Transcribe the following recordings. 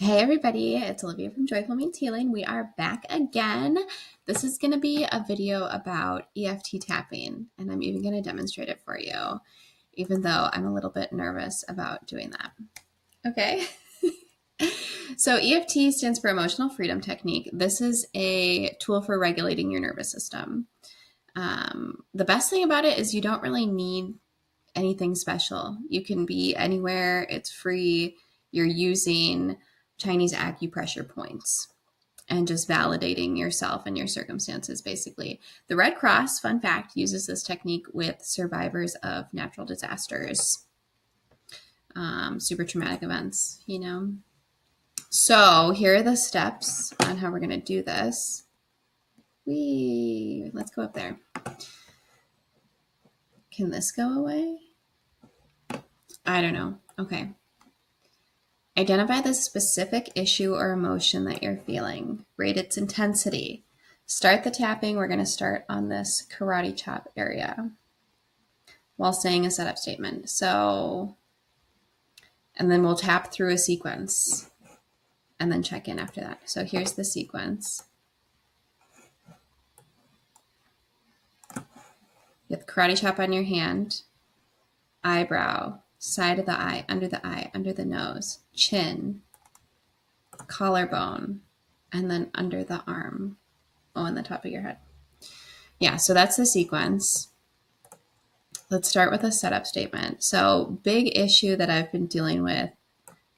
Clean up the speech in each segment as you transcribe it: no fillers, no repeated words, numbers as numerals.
Hey everybody, it's Olivia from Joyful Means Healing. We are back again. This is going to be a video about EFT tapping, and I'm even going to demonstrate it for you, even though I'm a little bit nervous about doing that. Okay. So EFT stands for Emotional Freedom Technique. This is a tool for regulating your nervous system. The best thing about it is you don't really need anything special. You can be anywhere. It's free. You're using Chinese acupressure points and just validating yourself and your circumstances, basically. The Red Cross, fun fact, uses this technique with survivors of natural disasters, super traumatic events, So here are the steps on how we're going to do this. Let's go up there. Can this go away? I don't know. Okay. Identify the specific issue or emotion that you're feeling. Rate its intensity. Start the tapping. We're going to start on this karate chop area while saying a setup statement. And then we'll tap through a sequence and then check in after that. So here's the sequence. You have the karate chop on your hand, eyebrow, side of the eye, under the nose, chin, collarbone, and then under the arm. Oh, on the top of your head. Yeah, so that's the sequence. Let's start with a setup statement. So, big issue that I've been dealing with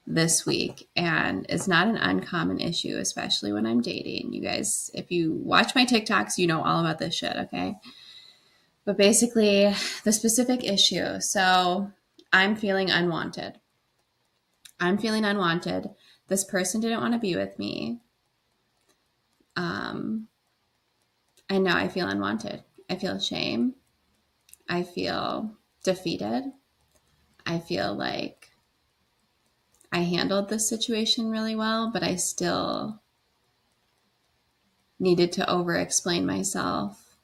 this week, and it's not an uncommon issue, especially when I'm dating. You guys, if you watch my TikToks, you know all about this shit, okay? But basically, the specific issue. So, I'm feeling unwanted. This person didn't want to be with me. And now I feel unwanted. I feel shame. I feel defeated. I feel like I handled this situation really well, but I still needed to over-explain myself.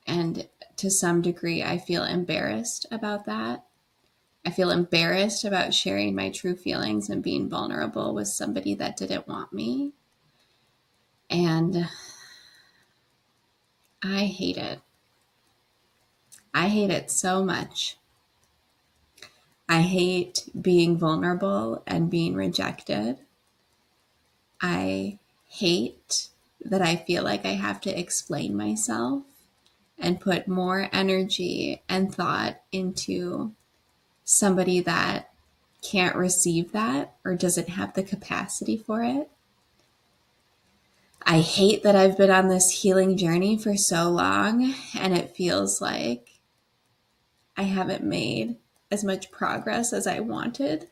And to some degree, I feel embarrassed about that. I feel embarrassed about sharing my true feelings and being vulnerable with somebody that didn't want me. And I hate it. I hate it so much. I hate being vulnerable and being rejected. I hate that I feel like I have to explain myself and put more energy and thought into somebody that can't receive that or doesn't have the capacity for it. I hate that I've been on this healing journey for so long and it feels like I haven't made as much progress as I wanted.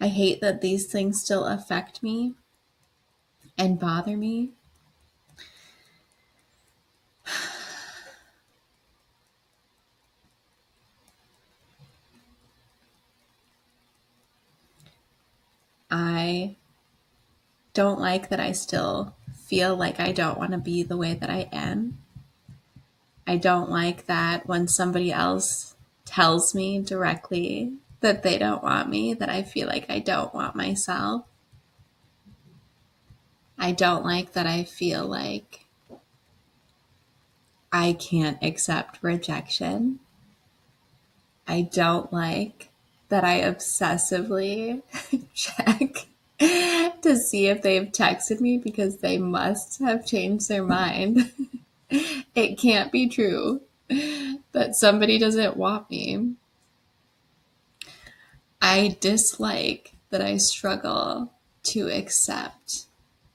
I hate that these things still affect me and bother me. I don't like that I still feel like I don't want to be the way that I am. I don't like that when somebody else tells me directly that they don't want me, that I feel like I don't want myself. I don't like that I feel like I can't accept rejection. I don't like that I obsessively check to see if they've texted me because they must have changed their mind. It can't be true that somebody doesn't want me. I dislike that I struggle to accept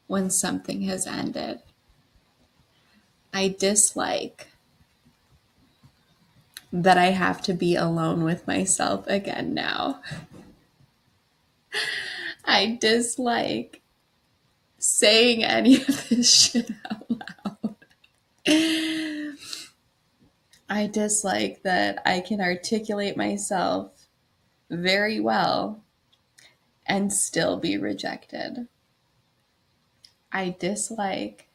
when something has ended. I dislike that I have to be alone with myself again now. I dislike saying any of this shit out loud. I dislike that I can articulate myself very well and still be rejected. I dislike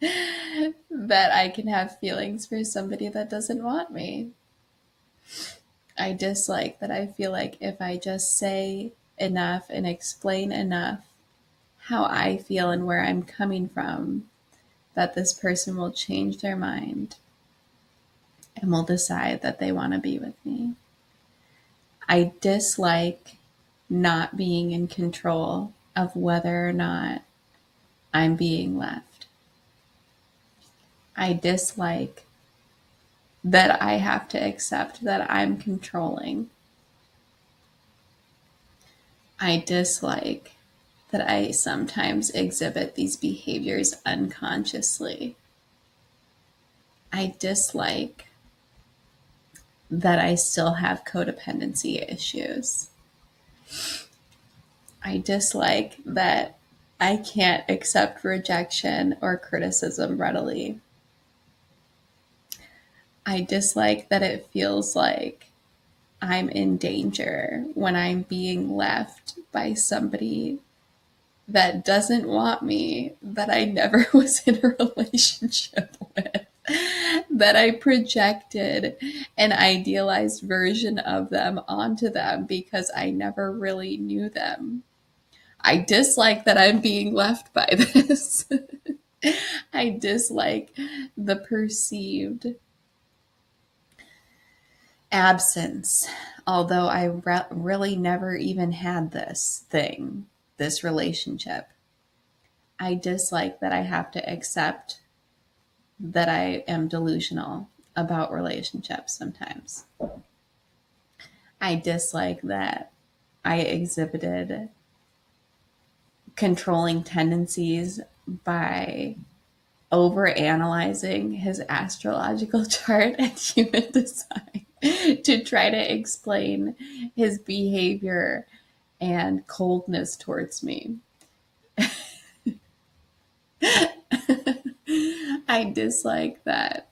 that I can have feelings for somebody that doesn't want me. I dislike that I feel like if I just say enough and explain enough how I feel and where I'm coming from that this person will change their mind and will decide that they want to be with me. I dislike not being in control of whether or not I'm being left. I dislike that I have to accept that I'm controlling. I dislike that I sometimes exhibit these behaviors unconsciously. I dislike that I still have codependency issues. I dislike that I can't accept rejection or criticism readily. I dislike that it feels like I'm in danger when I'm being left by somebody that doesn't want me, that I never was in a relationship with, that I projected an idealized version of them onto them because I never really knew them. I dislike that I'm being left by this. I dislike the perceived absence, although I really never even had this thing, this relationship. I dislike that I have to accept that I am delusional about relationships sometimes. I dislike that I exhibited controlling tendencies by over-analyzing his astrological chart and human design to try to explain his behavior and coldness towards me. I dislike that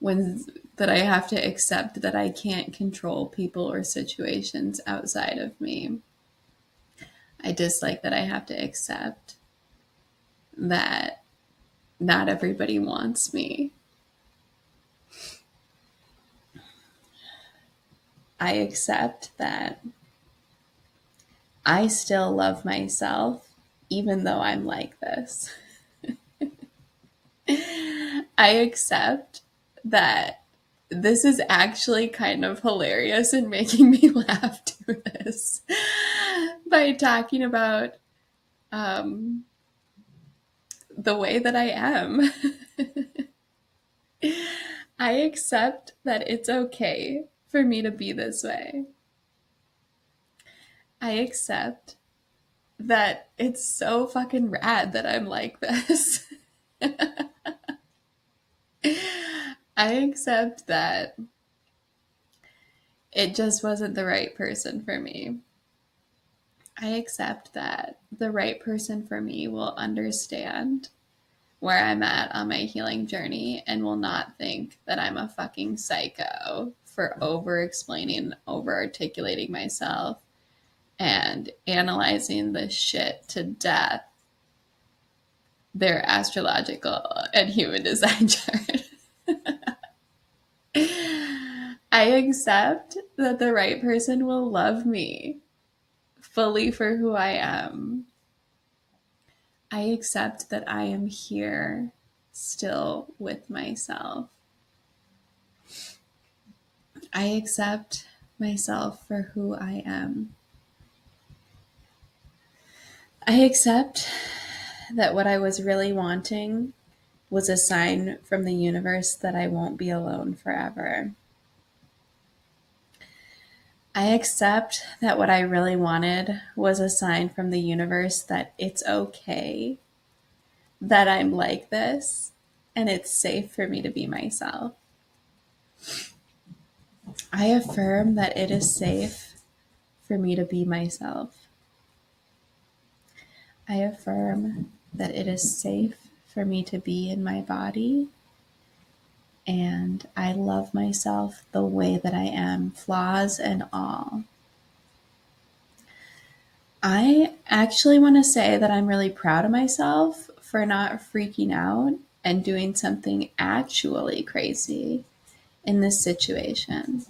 that I have to accept that I can't control people or situations outside of me. I dislike that I have to accept that not everybody wants me. I accept that I still love myself even though I'm like this. I accept that this is actually kind of hilarious and making me laugh to this by talking about the way that I am. I accept that it's okay for me to be this way. I accept that it's so fucking rad that I'm like this. I accept that it just wasn't the right person for me. I accept that the right person for me will understand where I'm at on my healing journey and will not think that I'm a fucking psycho for over explaining, over articulating myself and analyzing this shit to death, their astrological and human design chart. I accept that the right person will love me fully for who I am. I accept that I am here still with myself. I accept myself for who I am. I accept that what I was really wanting was a sign from the universe that I won't be alone forever. I accept that what I really wanted was a sign from the universe that it's okay, that I'm like this, and it's safe for me to be myself. I affirm that it is safe for me to be myself. I affirm that it is safe for me to be in my body, and I love myself the way that I am, flaws and all. I actually want to say that I'm really proud of myself for not freaking out and doing something actually crazy in this situation.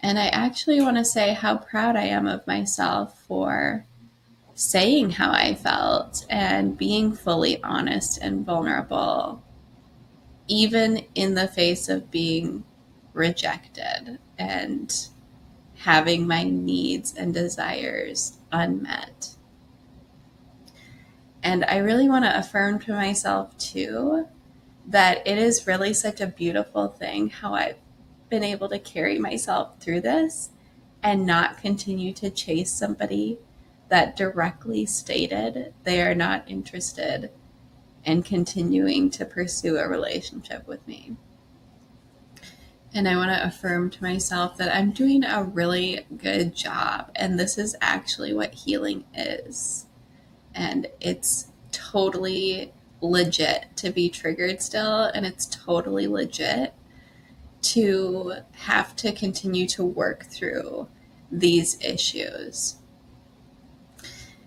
And I actually want to say how proud I am of myself for saying how I felt and being fully honest and vulnerable, even in the face of being rejected and having my needs and desires unmet. And I really want to affirm to myself too that it is really such a beautiful thing how I've been able to carry myself through this and not continue to chase somebody that directly stated they are not interested in continuing to pursue a relationship with me. And I want to affirm to myself that I'm doing a really good job, and this is actually what healing is. And it's totally legit to be triggered still, and it's totally legit to have to continue to work through these issues.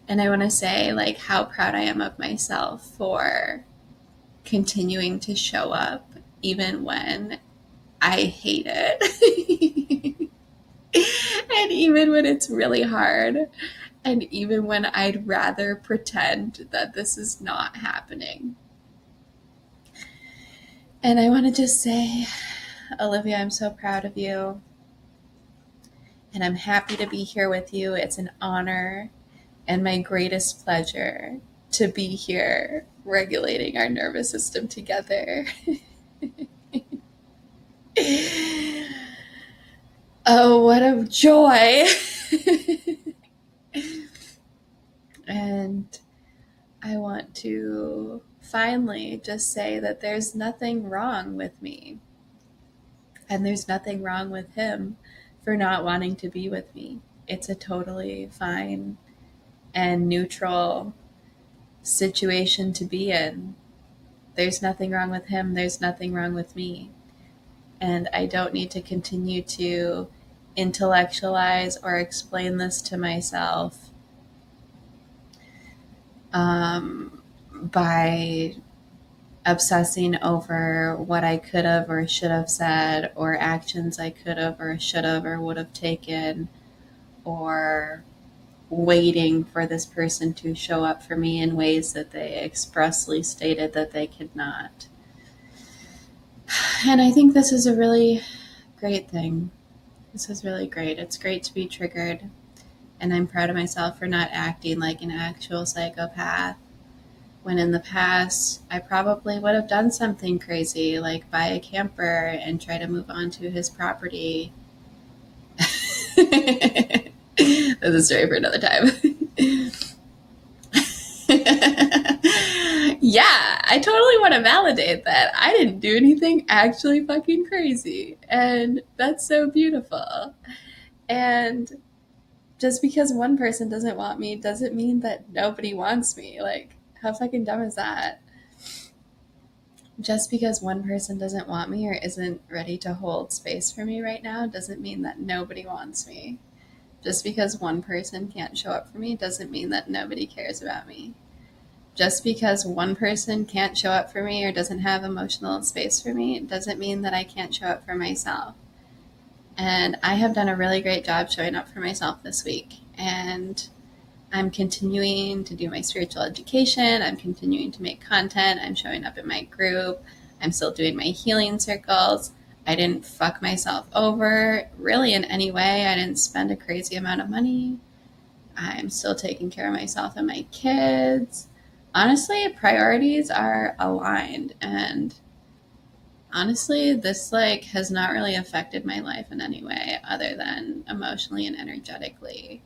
And I want to say like how proud I am of myself for continuing to show up even when I hate it. And even when it's really hard, and even when I'd rather pretend that this is not happening. And I want to just say, Olivia, I'm so proud of you. And I'm happy to be here with you. It's an honor and my greatest pleasure to be here regulating our nervous system together. Oh, what a joy. And I want to finally just say that there's nothing wrong with me. And there's nothing wrong with him for not wanting to be with me. It's a totally fine and neutral situation to be in. There's nothing wrong with him. There's nothing wrong with me. And I don't need to continue to intellectualize or explain this to myself by obsessing over what I could have or should have said, or actions I could have or should have or would have taken, or waiting for this person to show up for me in ways that they expressly stated that they could not. And I think this is a really great thing. This is really great. It's great to be triggered. And I'm proud of myself for not acting like an actual psychopath, when in the past I probably would have done something crazy, like buy a camper and try to move on to his property. That's a story for another time. Yeah, I totally want to validate that I didn't do anything actually fucking crazy. And that's so beautiful. And just because one person doesn't want me doesn't mean that nobody wants me. Like, how fucking dumb is that? Just because one person doesn't want me or isn't ready to hold space for me right now doesn't mean that nobody wants me. Just because one person can't show up for me doesn't mean that nobody cares about me. Just because one person can't show up for me or doesn't have emotional space for me doesn't mean that I can't show up for myself. And I have done a really great job showing up for myself this week. And I'm continuing to do my spiritual education. I'm continuing to make content. I'm showing up in my group. I'm still doing my healing circles. I didn't fuck myself over really in any way. I didn't spend a crazy amount of money. I'm still taking care of myself and my kids. Honestly, priorities are aligned, and honestly, this has not really affected my life in any way other than emotionally and energetically.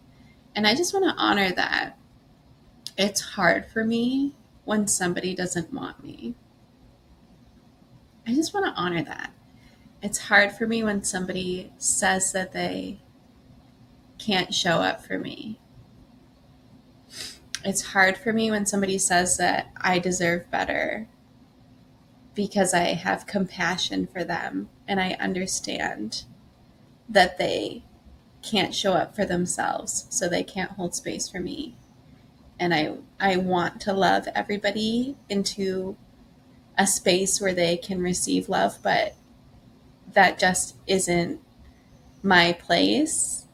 And I just want to honor that. It's hard for me when somebody doesn't want me. I just want to honor that. It's hard for me when somebody says that they can't show up for me. It's hard for me when somebody says that I deserve better, because I have compassion for them and I understand that they can't show up for themselves, so they can't hold space for me. And I want to love everybody into a space where they can receive love, but that just isn't my place,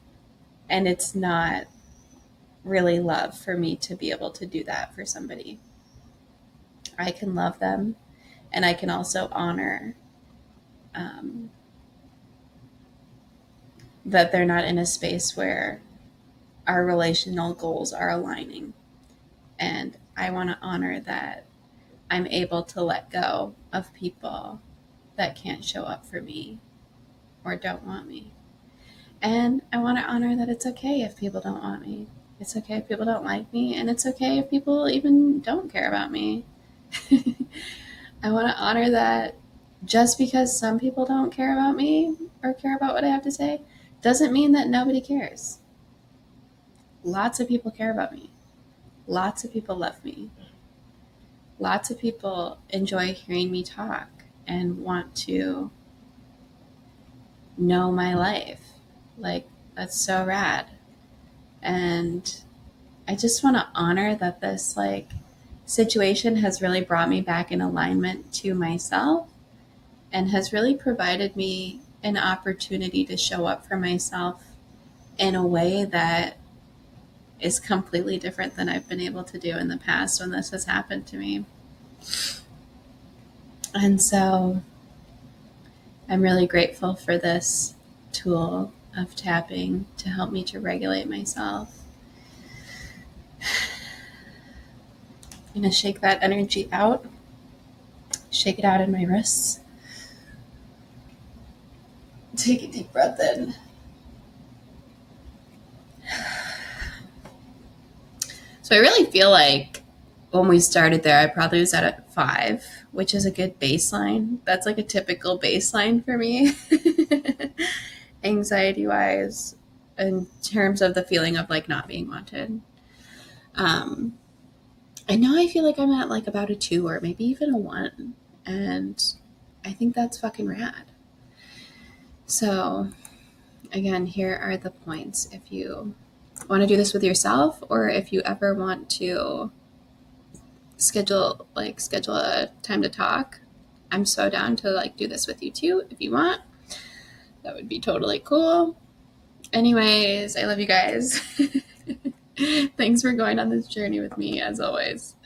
and it's not really love for me to be able to do that for somebody. I can love them, and I can also honor that they're not in a space where our relational goals are aligning. And I want to honor that I'm able to let go of people that can't show up for me or don't want me. And I want to honor that it's okay if people don't want me. It's okay if people don't like me, and it's okay if people even don't care about me. I want to honor that just because some people don't care about me or care about what I have to say doesn't mean that nobody cares. Lots of people care about me. Lots of people love me. Lots of people enjoy hearing me talk and want to know my life. Like, that's so rad. And I just want to honor that this situation has really brought me back in alignment to myself and has really provided me an opportunity to show up for myself in a way that is completely different than I've been able to do in the past when this has happened to me. And so I'm really grateful for this tool of tapping to help me to regulate myself. I'm going to shake that energy out, shake it out in my wrists. Take a deep breath in. So I really feel like when we started there, I probably was at a 5, which is a good baseline. That's like a typical baseline for me, anxiety-wise, in terms of the feeling of like not being wanted. And now I feel like I'm at like about a 2 or maybe even a 1. And I think that's fucking rad. So again, here are the points. If you want to do this with yourself, or if you ever want to schedule a time to talk, I'm so down to do this with you too. If you want, that would be totally cool. Anyways, I love you guys. Thanks for going on this journey with me, as always.